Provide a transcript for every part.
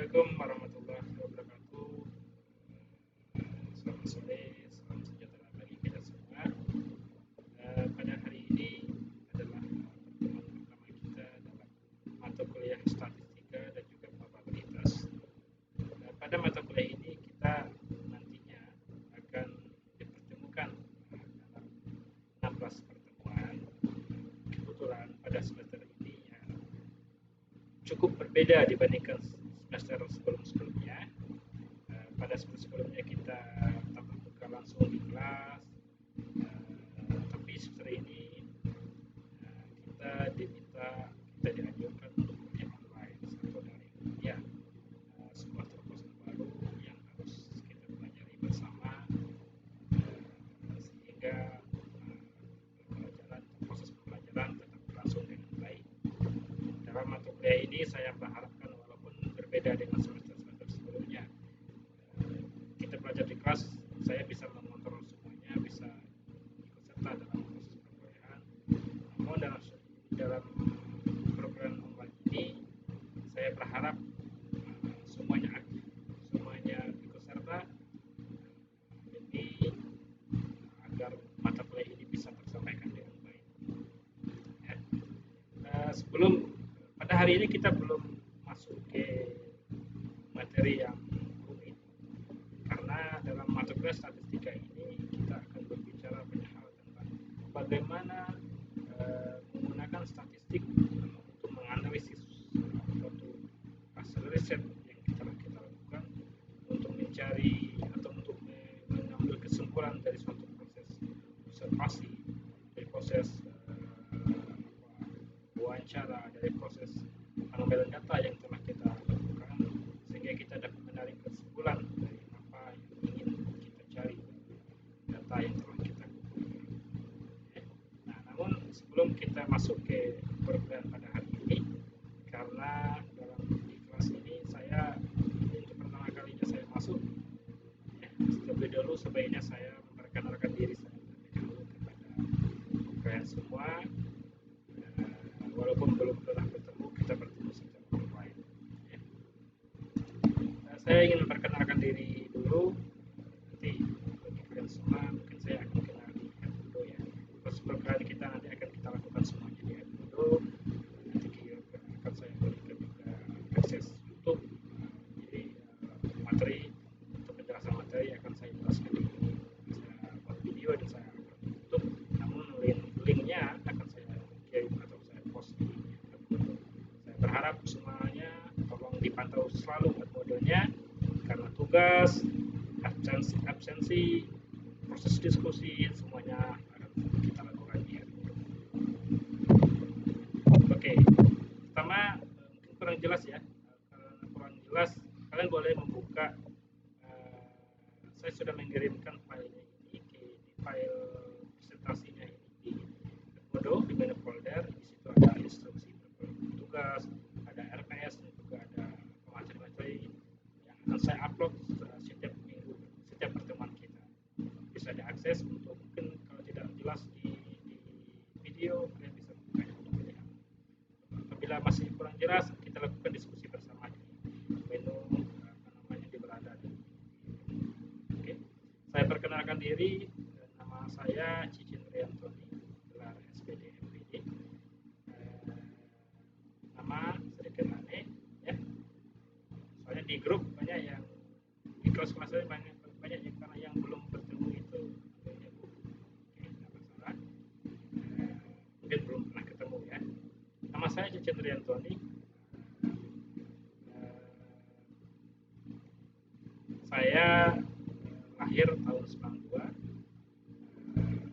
Assalamualaikum warahmatullahi wabarakatuh. Selamat sore, salam sejahtera bagi kita semua. Pada hari ini adalah pertemuan pertama kita dalam mata kuliah statistika dan juga probabilitas. Pada mata kuliah ini kita nantinya akan dipertemukan dalam 16 pertemuan. Kebetulan pada semester ini cukup berbeda dibandingkan semester sebelum-sebelumnya. Pada semester sebelumnya kita tatap muka langsung di kelas, tapi semester ini kita dianjurkan untuk kuliah online atau daring. Ya, sebuah terobosan baru yang harus kita pelajari bersama, sehingga proses pembelajaran tetap berlangsung dengan baik. Dalam mata kuliah ini saya berharapkan walaupun berbeda dengan semester-semester sebelumnya, kita belajar di kelas, saya bisa mengontrol semuanya, bisa ikut serta dalam proses perkuliahan. Namun dalam program online ini, saya berharap semuanya aktif, semuanya ikut serta, jadi agar mata kuliah ini bisa tersampaikan dengan baik. Ya. Sebelum pada hari ini kita belum masuk ke materi yang rumit, karena dalam mata kuliah statistika ini kita akan berbicara banyak hal tentang bagaimana menggunakan statistik untuk menganalisis suatu hasil riset yang kita lakukan, untuk mencari atau untuk mengambil kesimpulan dari suatu proses observasi, dari proses wawancara, dari proses pengambilan data yang telah kita lakukan, sehingga kita dapat menarik kesimpulan dari apa yang ingin kita cari dari data yang telah kita kumpulkan. Nah, namun sebelum kita masuk ke program pada hari ini, karena dalam di kelas ini saya untuk pertama kalinya saya masuk, terlebih dahulu sebaiknya saya memperkenalkan diri saya terlebih dahulu kepada kalian semua. Walaupun belum pernah bertemu, kita bertemu secara online. Saya ingin memperkenalkan diri dulu. Nanti bagi kalian semua, mungkin saya akan kenal di dulu ya. Proses perkenalan kita nanti akan kita lakukan semuanya di dulu. Nanti akan saya berikan juga akses YouTube. Jadi materi untuk penjelasan materi akan saya jelaskan di saya buat video dan saya upload di YouTube. Namun linknya akan saya kirim atau saya post di YouTube. Saya berharap semuanya tolong dipantau selalu metodenya, karena tugas, absensi, proses diskusi semuanya akan kita lakukan di YouTube. Oke, pertama mungkin kurang jelas ya. Karena kurang jelas, kalian boleh membuka. Saya sudah mengirimkan filenya ini di file presentasinya ini di Modo di menu folder. Di situ ada instruksi tugas, ada RPS, dan juga ada materi-materi yang akan saya upload setiap minggu, setiap pertemuan kita. Bisa diakses untuk mungkin kalau tidak jelas di video, kalian bisa membukanya untuk melihat. Apabila masih kurang jelas, kita lakukan diskusi bersama di menu di berada. Oke. Saya perkenalkan diri, nama saya Cicin Riantoni, gelar SPD MPD. Nama sedikit aneh ya, soalnya di grup banyak yang di kelas-kelas saya banyak yang karena yang belum bertemu itu namanya Bu. Oke, tidak masalah. Mungkin belum pernah ketemu ya. Nama saya Cicin Riantoni. Saya lahir tahun 92.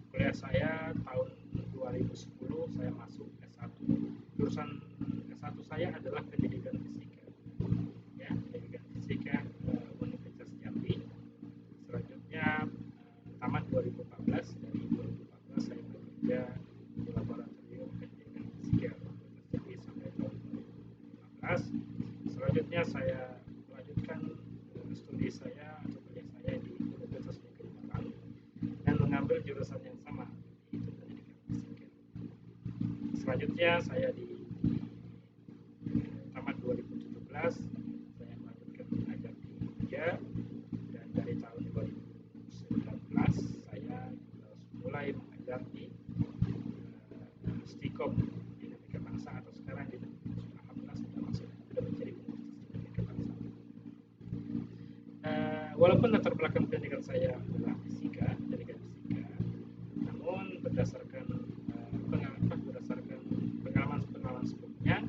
Kuliah saya tahun 2010 saya masuk S1. Jurusan S1 saya adalah pendidikan fisika. Ya, pendidikan fisika Universitas Jambi. Selanjutnya tamat 2014. Dari 2014 saya bekerja di laboratorium pendidikan fisika Universitas Jambi sampai tahun 2015. Selanjutnya saya melanjutkan studi saya atau kuliah saya di Universitas Negeri Malang dan mengambil jurusan yang sama, yaitu pendidikan fisika. Selanjutnya saya di tamat 2017 saya melanjutkan walaupun latar belakang pendidikan saya adalah fisika, pendidikan fisika, namun berdasarkan pengalaman sebelumnya,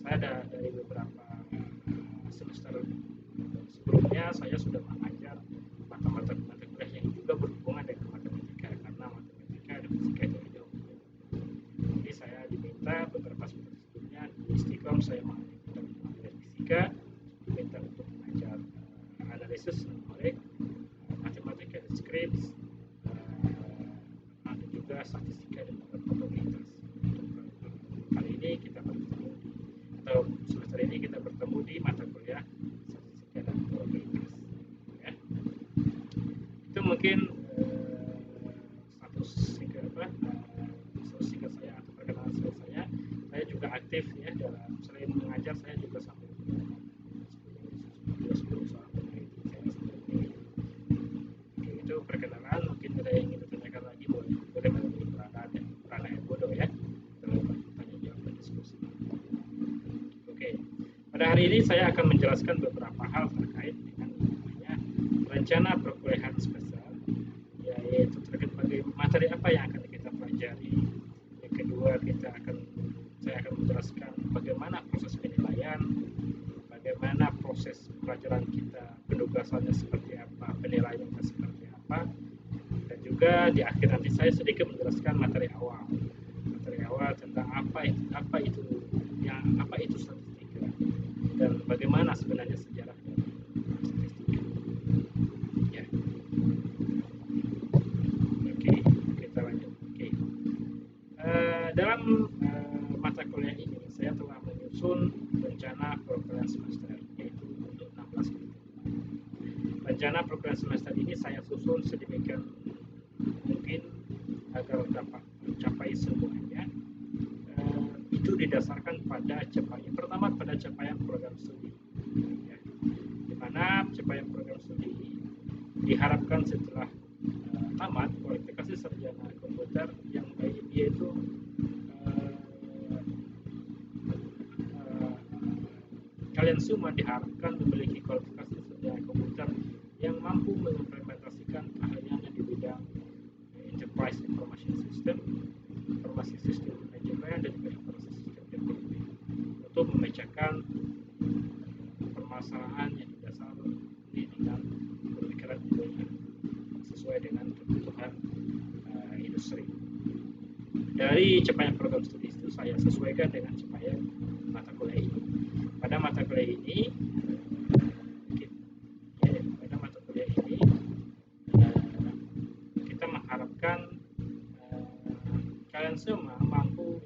saya ada dari beberapa semester sebelumnya saya sudah mengajar mata kuliah yang juga berhubungan dengan matematika, karena matematika dan fisika itu jauh. Jadi saya diminta beberapa semester sebelumnya di Istiqom saya mengajar fisika, diminta untuk mengajar analisis numerik, matematika deskripsi, dan juga statistika dan probabilitas. Kali ini kita bertemu atau semester ini kita bertemu di mata kuliah statistika dan probabilitas. Ya. Itu mungkin status singkat saya atau perkenalan saya. Saya juga aktif ya dalam selain mengajar, saya juga sambil berusaha meneliti saya sendiri. Itu perkenalan. Mungkin ada yang ingin ditanyakan lagi, boleh melalui Prana Bodo ya, tanya jawab dan diskusi. Oke, pada hari ini saya akan menjelaskan beberapa hal terkait dengan namanya rencana perkuliahan semester, yaitu terkait materi apa yang akan kita pelajari. Yang kedua, saya akan menjelaskan bagaimana proses penilaian, bagaimana proses pelajaran kita, penugasannya seperti apa, penilaiannya seperti apa, dan juga di akhir nanti saya sedikit menjelaskan materi awal tentang apa itu statistika dan bagaimana sebenarnya sejarah dari statistika. Ya, oke, kita lanjut. Oke. Dalam mata kuliah ini saya telah menyusun rencana program semester, yaitu untuk 16 minggu. Rencana program semester ini saya susun sedemikian mungkin agar dapat mencapai semuanya. Itu didasarkan pada capaian program studi, ya, di mana capaian program studi diharapkan setelah tamat kualifikasi sarjana komputer yang baik, yaitu kalian semua diharapkan memiliki kualifikasi sarjana komputer yang mampu mengimplementasikan keahliannya di bidang enterprise information system, informasi sistem manajemen, dan juga informasi sistem teknologi untuk memecahkan permasalahan yang didasari dengan pemikiran ilmiah sesuai dengan kebutuhan industri. Dari capaian program studi itu saya sesuaikan dengan capaian mata kuliah ini. Pada mata kuliah ini kita mengharapkan kalian semua mampu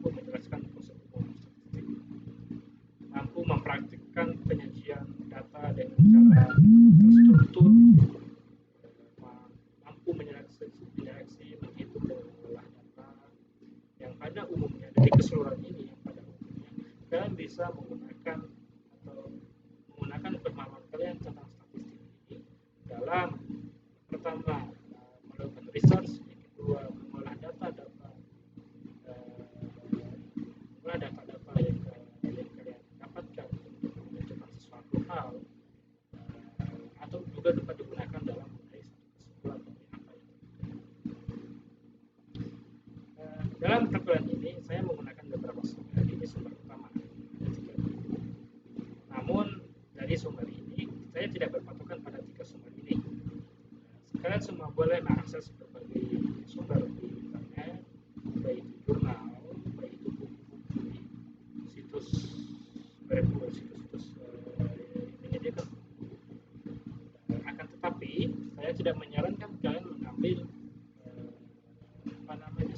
menjelaskan proses umum statistik, mampu mempraktikkan penyajian data dengan cara terstruktur, mampu menyeleksi, menghitung dan mengolah data yang pada umumnya dari keseluruhan ini kalian bisa menggunakan pemahaman kalian tentang statistik ini dalam pertama melakukan research, yang kedua mengolah data-data yang kalian dapatkan untuk menentukan sesuatu hal, atau juga dapat digunakan dalam menarik satu kesimpulan dari apa itu. Dalam perkuliahan ini saya menggunakan beberapa sumber. Ini sumber utama, namun dari sumber ini saya tidak berpatokan pada 3 sumber ini. Kalian semua boleh mengakses berbagai sumber di internet, baik itu jurnal, baik itu buku-buku di situs menyediakan. Akan tetapi saya tidak menyarankan kalian mengambil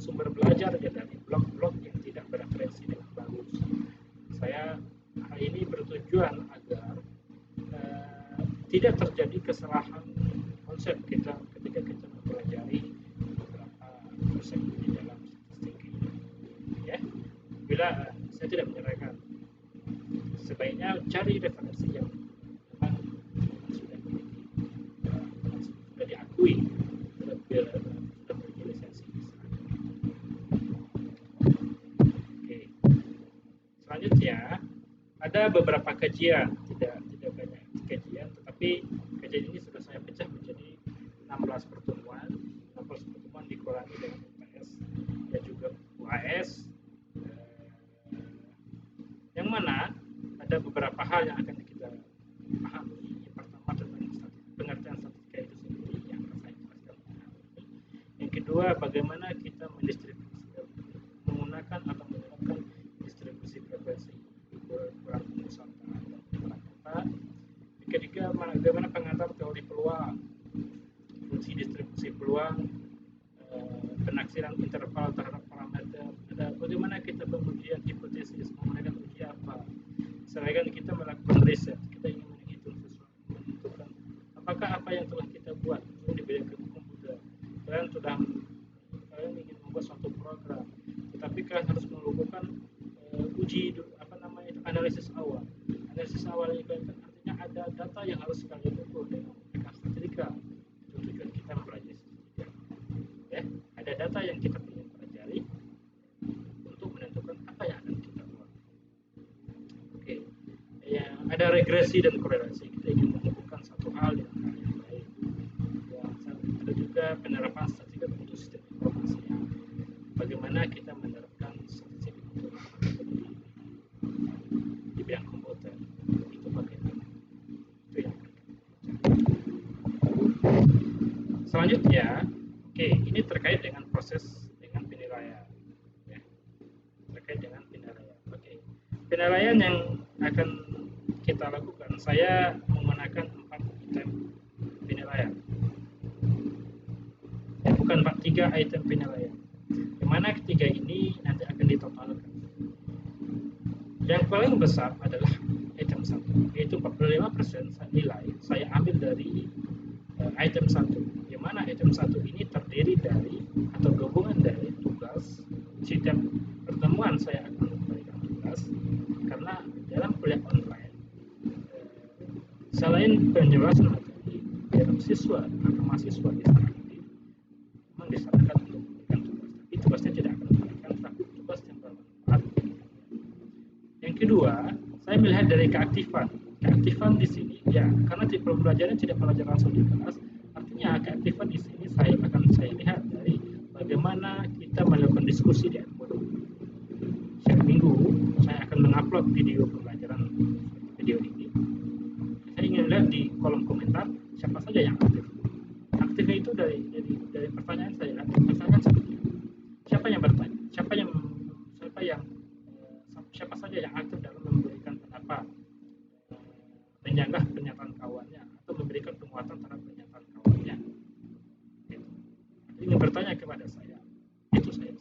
sumber belajar dari blog-blog yang tidak bereferensi dengan bagus. Saya hari ini bertujuan agar tidak terjadi kesalahan konsep kita ketika kita mempelajari beberapa konsep di dalam statistik ini. Ya, bila saya tidak menyarankan, sebaiknya cari referensi yang memang sudah diakui, sudah memiliki lisensi. Oke. Selanjutnya ada beberapa kajian, tidak banyak kajian, tetapi kajian kajian ini sudah saya pecah menjadi 16 pertemuan. 16 pertemuan dikurangi dengan UTS dan juga UAS, yang mana ada beberapa hal yang akan kita pahami. Yang pertama tentang pengertian statistika itu sendiri yang akan saya jelaskan hari ini. Yang kedua, bagaimana kita menggunakan atau menerapkan distribusi frekuensi ukuran Nusantara dan Jakarta. Yang ketiga, bagaimana pengantar teori peluang, fungsi distribusi peluang, penaksiran interval terhadap parameter, ada bagaimana kita pengujian hipotesis, menggunakan uji apa. Selain kita melakukan riset, kita ingin menghitung sesuatu, menentukan apakah apa yang telah kita buat itu di bidang komputer. Kalian ingin membuat suatu program, tetapi kalian harus melakukan uji analisis awal. Analisis awal itu artinya ada data yang harus kalian ukur dengan statistika. Itu tujuan kita mempelajari statistika. Ya, ada data yang kita ingin pelajari untuk menentukan apa yang akan kita buat. Oke, ya, ada regresi dan korelasi. Kita ingin menghubungkan satu hal dengan hal yang lain. Dan ada juga penerapan statistika untuk sistem informasi. Bagaimana kita menerapkan statistik untuk di bidang komputer, itu bagaimana, itu yang akan kita pelajari. Selanjutnya, oke, ini terkait dengan proses dengan penilaian, ya, terkait dengan penilaian. Oke, penilaian yang akan kita lakukan, saya menggunakan 4 item penilaian, bukan 3 item penilaian, di mana ketiga ini nanti akan ditotalkan. Yang paling besar adalah item 1, yaitu 45% nilai saya ambil dari item 1, di mana item 1 ini terdiri dari atau gabungan dari tugas. Setiap pertemuan saya akan memberikan tugas, karena dalam kuliah online selain penjelasan materi, dalam siswa atau mahasiswa memang disarankan untuk memberikan tugas, tapi tugasnya tidak akan memberikan tapi tugas yang bermanfaat. Yang kedua, saya melihat dari keaktifan. Keaktifan di sini, ya, karena pembelajaran tidak belajar langsung di kelas, artinya keaktifan di sini saya lihat dari bagaimana kita melakukan diskusi di Edmodo. Setiap minggu saya akan mengupload video pembelajaran video ini. Saya ingin lihat di kolom komentar siapa saja yang aktif. Aktifnya itu dari pertanyaan saya. Pertanyaan seperti itu. Siapa yang bertanya? Siapa saja yang aktif dalam memberikan pendapat, menyanggah pernyataan kawannya, atau memberikan penguatan terhadap pernyataan kawannya. Gitu. Ingin bertanya kepada saya, itu saya.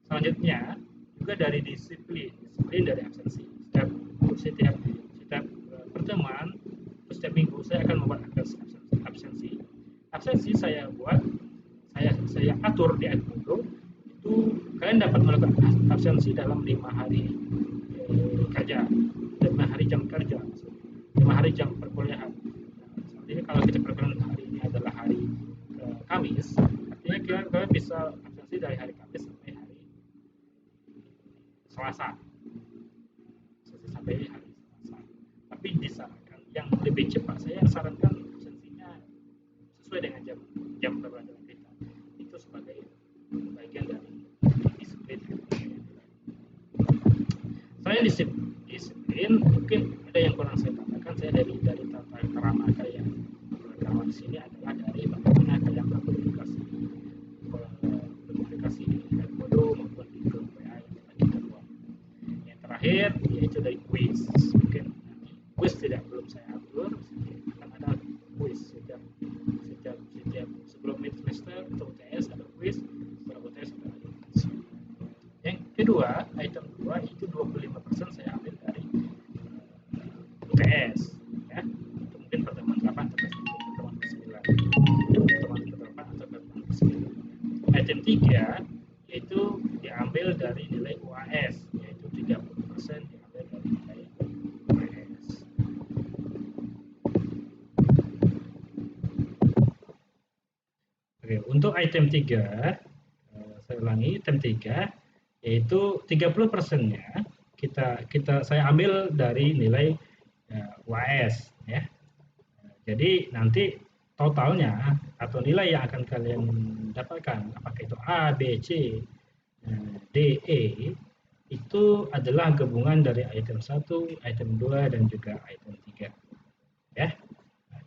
Selanjutnya juga dari disiplin dari absensi. Setiap pertemuan, setiap minggu saya akan membuat absensi. Absensi saya buat, saya atur di Edmodo. Itu kalian dapat melakukan absensi dalam 5 hari kerja, 5 hari jam kerja, 5 hari jam perkuliahan. Jadi kalau kita perkuliahan hari ini adalah hari Kamis, artinya kalian bisa absensi dari hari Kamis sampai hari Selasa, sampai hari Selasa. Tapi disarankan yang lebih cepat, saya sarankan absensinya sesuai dengan jam pembelajaran kita. Itu sebagai bagian dari disiplin. Saya disiplin, mungkin ada yang kurang saya tambahkan. Saya dari tata kerama kalian di sini adalah dari bagaimana kalian berkomunikasi di Edmodo maupun di grup WA yang kita buat. Yang terakhir yaitu dari quiz. Mungkin quiz belum saya atur, akan ada quiz setiap sebelum mid semester atau UTS ada quiz, setelah UTS ada quiz. Yang kedua, item 2 itu 25% saya ambil dari UTS, ya. Itu mungkin pertemuan 8 atau pertemuan ke-9. Pertemuan ke-8 atau pertemuan ke-9. Item 3 yaitu diambil dari nilai UAS, yaitu 30% diambil dari nilai UAS. Oke, untuk item 3, saya ulangi, item 3 yaitu 30%-nya saya ambil dari nilai UAS, ya. Jadi nanti totalnya atau nilai yang akan kalian dapatkan, apakah itu A, B, C, D, E, itu adalah gabungan dari item 1, item 2, dan juga item 3. Ya.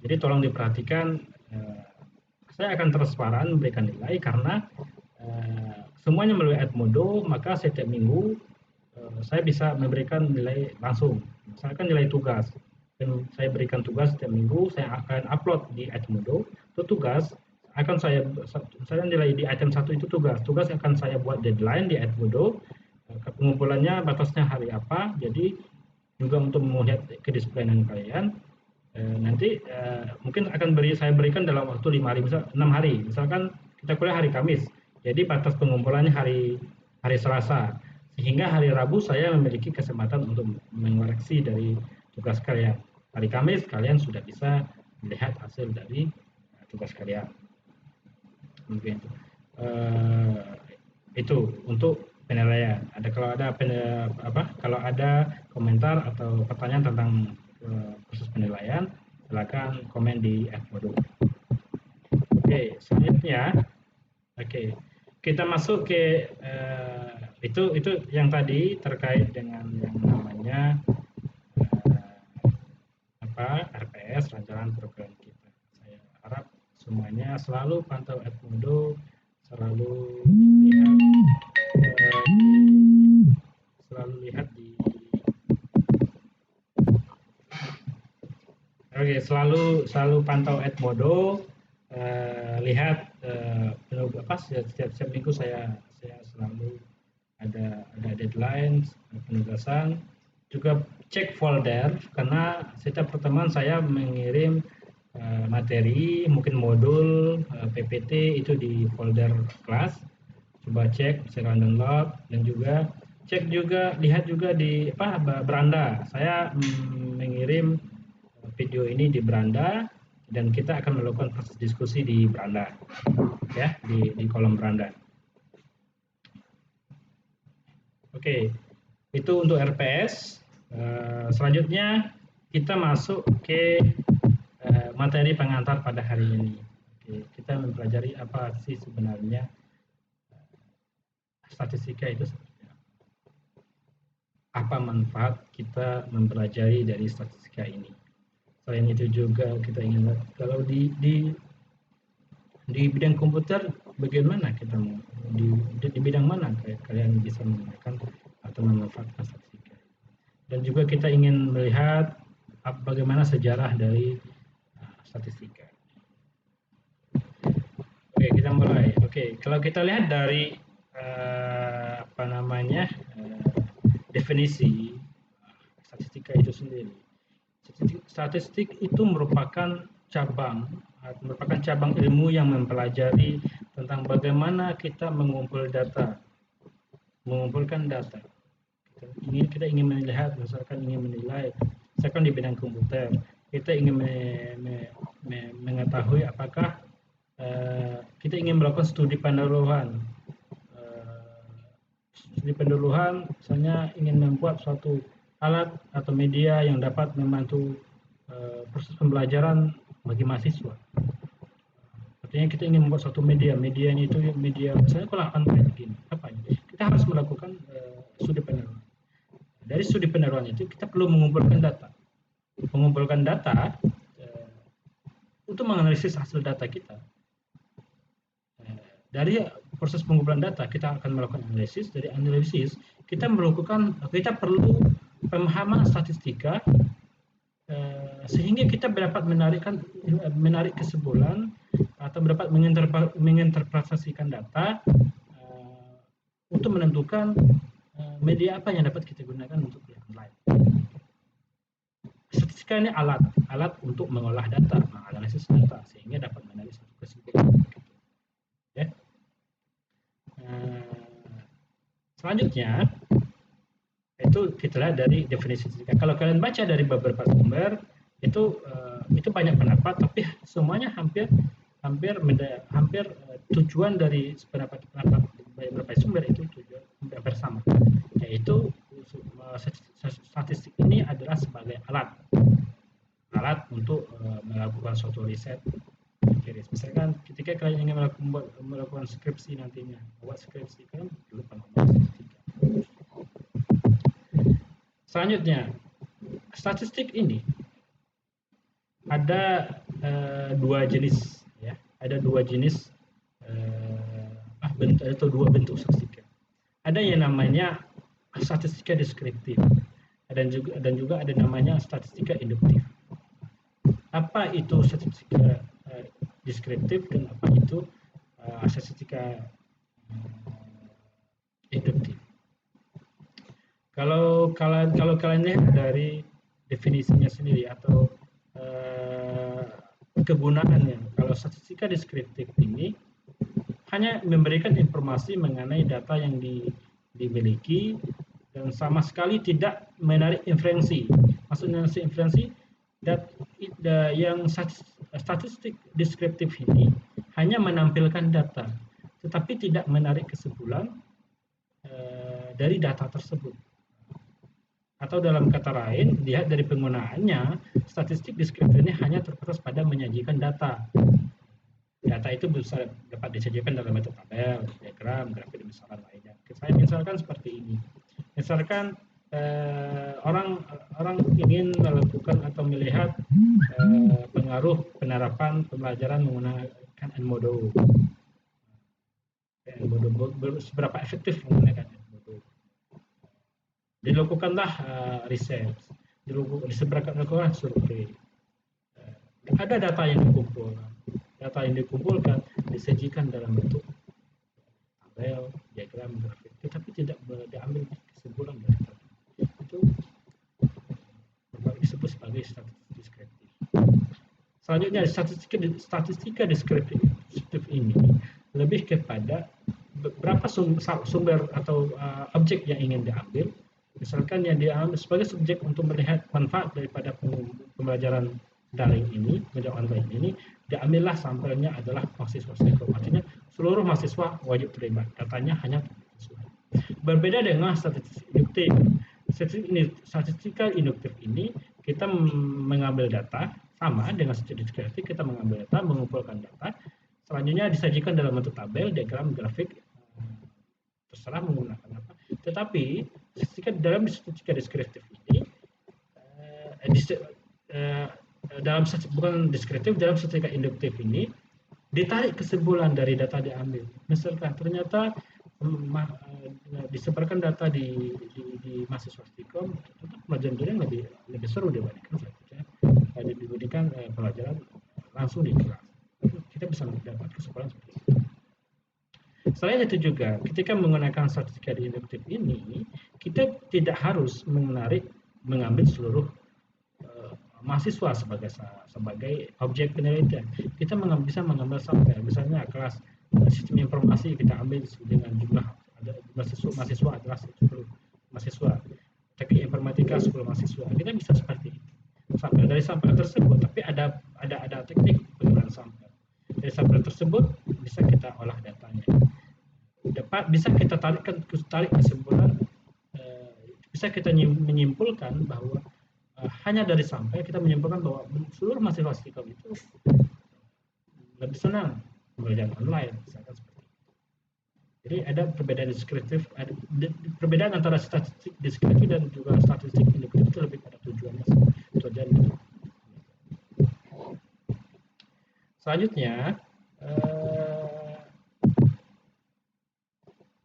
Jadi tolong diperhatikan, saya akan transparan memberikan nilai karena semuanya melalui Edmodo, maka setiap minggu saya bisa memberikan nilai langsung. Misalkan nilai tugas, dan saya berikan tugas setiap minggu, saya akan upload di Edmodo, itu tugas akan saya nilai di item 1 itu tugas akan saya buat deadline di Edmodo, pengumpulannya batasnya hari apa, jadi juga untuk melihat kedisiplinan kalian. Nanti mungkin akan saya berikan dalam waktu 5 hari, misal 6 hari. Misalkan kita kuliah hari Kamis, jadi batas pengumpulannya hari Selasa. Sehingga hari Rabu saya memiliki kesempatan untuk mengoreksi dari tugas kalian. Hari Kamis kalian sudah bisa melihat hasil dari tugas kalian. Mungkin itu untuk penilaian. Kalau ada komentar atau pertanyaan tentang proses penilaian, silakan komen di Edmodo. Oke, selanjutnya, kita masuk ke itu yang tadi terkait dengan yang namanya RPS, rancangan program kita. Saya harap semuanya selalu pantau Edmodo, selalu lihat di selalu pantau Edmodo, lihat setiap minggu saya selalu ada deadline penugasan, juga cek folder karena setiap pertemuan saya mengirim materi, mungkin modul PPT itu di folder kelas, coba cek, silakan download, dan juga lihat juga di beranda. Saya mengirim video ini di beranda, dan kita akan melakukan proses diskusi di beranda, ya, di kolom beranda. Oke, itu untuk RPS. Selanjutnya kita masuk ke materi pengantar pada hari ini. Oke, kita mempelajari apa sih sebenarnya statistika itu seperti apa manfaat kita mempelajari dari statistika ini. Selain itu juga kita ingin lihat kalau di bidang komputer bagaimana kita di bidang mana kalian bisa menggunakan atau memanfaatkan statistika. Dan juga kita ingin melihat bagaimana sejarah dari statistika. Oke, kita mulai. Oke, kalau kita lihat dari definisi statistika itu sendiri. Statistik itu merupakan cabang ilmu yang mempelajari tentang bagaimana kita mengumpulkan data. Kita ingin melihat, misalkan ingin menilai, misalkan di bidang komputer, kita ingin mengetahui apakah kita ingin melakukan studi pendahuluan. Misalnya ingin membuat suatu alat atau media yang dapat membantu proses pembelajaran bagi mahasiswa. Artinya kita ingin membuat suatu medianya itu media, misalnya kalau begini, kita harus melakukan studi pendahuluan. Dari studi pendahuluan itu kita perlu mengumpulkan data untuk menganalisis hasil data kita. Dari proses pengumpulan data kita akan melakukan analisis. Dari analisis kita perlu pemahaman statistika sehingga kita dapat menarik kesimpulan atau dapat menginterpretasikan data untuk menentukan media apa yang dapat kita gunakan untuk kegiatan lain. Statistika ini alat untuk mengolah data, menganalisis data sehingga dapat menarik satu kesimpulan. Ya. Selanjutnya itu kita lihat dari definisi statistika. Kalau kalian baca dari beberapa sumber itu banyak pendapat, tapi semuanya hampir tujuan dari pendapat beberapa sumber itu tujuan bersama, yaitu statistik ini adalah sebagai alat untuk melakukan suatu riset empiris. Misalkan ketika kalian ingin melakukan skripsi nantinya, buat skripsi kan perlu pengalaman statistika. Selanjutnya, statistik ini ada dua jenis, ya. Ada dua jenis atau dua bentuk statistika. Ada yang namanya statistika deskriptif, dan juga ada namanya statistika induktif. Apa itu statistika deskriptif dan apa itu statistika induktif? Kalau kalian lihat dari definisinya sendiri atau kegunaannya, kalau statistika deskriptif ini hanya memberikan informasi mengenai data yang dimiliki dan sama sekali tidak menarik inferensi. Maksudnya inferensi, yang statistik deskriptif ini hanya menampilkan data, tetapi tidak menarik kesimpulan dari data tersebut. Atau dalam kata lain, lihat dari penggunaannya, statistik deskriptif ini hanya terbatas pada menyajikan data. Data itu bisa dapat disajikan dalam bentuk tabel, diagram, grafik, dan misalkan lainnya. Saya misalkan seperti ini. Misalkan orang ingin melakukan atau melihat pengaruh penerapan pembelajaran menggunakan Edmodo. Seberapa efektif menggunakan Edmodo. Dilakukanlah riset, dilakukan survei. Ada data yang dikumpulkan, disajikan dalam bentuk tabel, diagram, grafik, tetapi tidak diambil kesimpulan dari data. Itu disebut sebagai statistik deskriptif. Selanjutnya, statistika deskriptif ini lebih kepada berapa sumber atau objek yang ingin diambil. Misalkan yang diambil sebagai subjek untuk melihat manfaat daripada pembelajaran daring ini, pembelajaran online ini, diambillah sampelnya adalah mahasiswa Siskom. Artinya seluruh mahasiswa wajib terlibat. Datanya hanya mahasiswa. Berbeda dengan statistik induktif. Statistika induktif ini kita mengambil data, sama dengan statistik deskriptif, kita mengambil data, mengumpulkan data, selanjutnya disajikan dalam bentuk tabel, diagram, grafik, terserah menggunakan apa. Tetapi dalam statistika deskriptif ini, bukan deskriptif, dalam statistika induktif ini ditarik kesimpulan dari data diambil. Misalkan ternyata disebarkan data di mahasiswa Siskom, pelajaran lebih seru dibandingkan pelajaran langsung di kelas. Kita bisa mendapat kesimpulan seperti itu. Selain itu juga, ketika menggunakan statistika induktif ini, kita tidak harus mengambil seluruh mahasiswa sebagai objek penelitian. Kita bisa mengambil sampel, misalnya kelas sistem informasi kita ambil dengan jumlah mahasiswa adalah 10 mahasiswa, teknik informatika 10 mahasiswa. Kita bisa seperti itu. Dari sampel tersebut, tapi ada teknik penggunaan sampel. Dari sampel tersebut bisa kita olah datanya. Bisa kita tarik kesimpulan, bisa kita menyimpulkan bahwa hanya dari sampel kita menyimpulkan bahwa seluruh mahasiswa Siskom itu lebih senang belajar online, misalkan seperti itu. Jadi ada perbedaan deskriptif, perbedaan antara statistik deskriptif dan juga statistik induktif itu lebih pada tujuannya. Selanjutnya,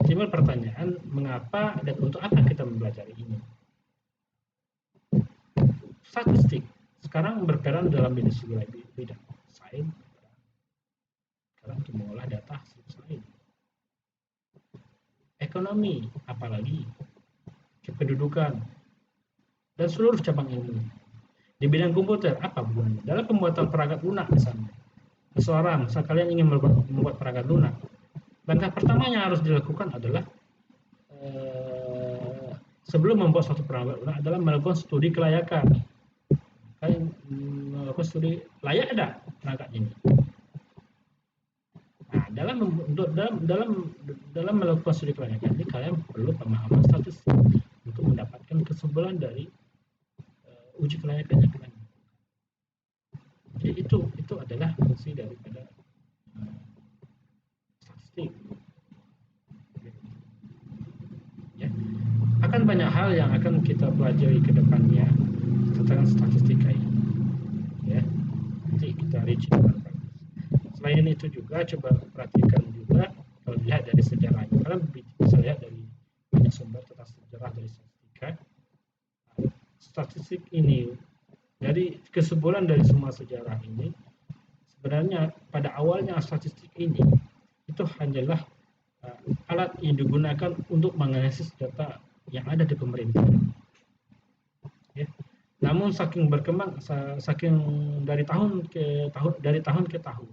timbul pertanyaan, mengapa dan untuk apa kita mempelajari ini? Statistik sekarang berperan dalam bidang sains, sekarang untuk mengolah data sains, ekonomi, apalagi kependudukan, dan seluruh cabang ilmu. Di bidang komputer, apa hubungannya? Dalam pembuatan perangkat lunak misalnya, seseorang, misal kalian ingin membuat perangkat lunak, langkah pertama yang harus dilakukan adalah sebelum membuat suatu perangkat lunak adalah melakukan studi kelayakan. Kalian melakukan studi layak ada perangkat ini. Nah, dalam melakukan studi kelayakan ini kalian perlu pemahaman statistik untuk mendapatkan kesimpulan dari uji kelayakannya kalian. Jadi itu adalah fungsi daripada statistik. Ya. Akan banyak hal yang akan kita pelajari ke depannya tentang statistika ini. Ya. Nanti kita rinci dengan bagus. Selain itu juga coba perhatikan juga kalau lihat dari sejarahnya, kalian bisa lihat dari banyak sumber tentang sejarah dari statistika. Statistik ini dari kesimpulan dari semua sejarah ini, sebenarnya pada awalnya statistik ini itu hanyalah alat yang digunakan untuk menganalisis data yang ada di pemerintah. Ya. Namun saking berkembang, saking dari tahun ke tahun,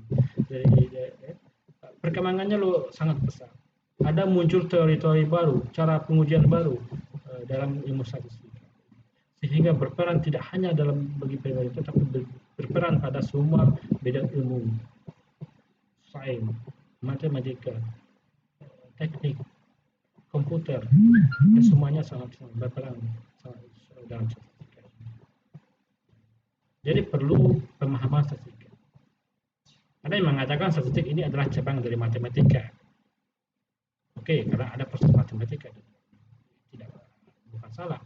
perkembangannya lo sangat besar. Ada muncul teori-teori baru, cara pengujian baru dalam ilmu statistik, sehingga berperan tidak hanya dalam bagi pribadi, tetapi berperan pada semua bidang ilmu, sains, matematika, teknik, komputer, dan semuanya sangat berperan dalam statistika. Jadi perlu pemahaman statistika. Ada yang mengatakan statistik ini adalah cabang dari matematika. Oke, karena ada proses matematika, tidak, bukan salah.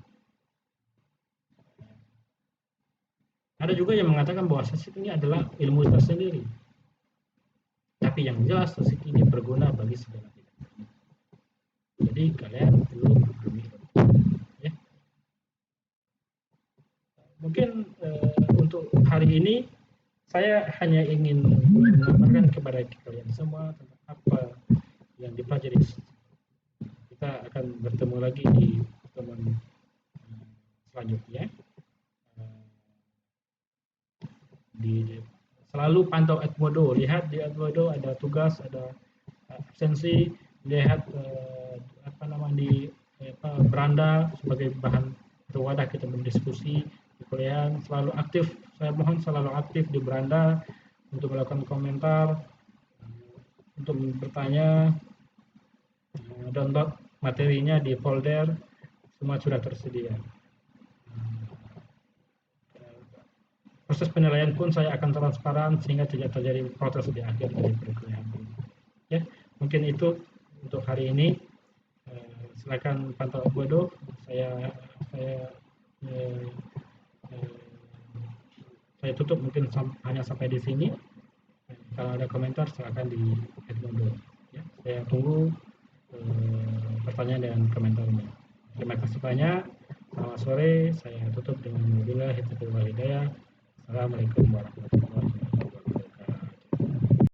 Ada juga yang mengatakan bahwa statistik ini adalah ilmu tersendiri. Tapi yang jelas statistik ini berguna bagi segala bidang. Jadi kalian perlu memahami. Ya. Mungkin untuk hari ini saya hanya ingin mengabarkan kepada kalian semua tentang apa yang dipelajari. Kita akan bertemu lagi di pertemuan selanjutnya. Selalu pantau Edmodo, lihat di Edmodo ada tugas, ada absensi, lihat di beranda sebagai bahan atau wadah kita berdiskusi di kuliah. Selalu aktif, saya mohon selalu aktif di beranda untuk melakukan komentar, untuk bertanya. Download materinya di folder, semua sudah tersedia. Proses penilaian pun saya akan transparan sehingga tidak terjadi protes di akhir dari perkuliahan ini. Ya, mungkin itu untuk hari ini. Silakan pantau Edmodo. Saya tutup mungkin hanya sampai di sini. Kalau ada komentar silakan di Edmodo. Ya, saya tunggu pertanyaan dan komentarnya. Terima kasih banyak. Selamat sore. Saya tutup dengan wabillahi taufiq wal hidayah. Assalamualaikum warahmatullahi wabarakatuh.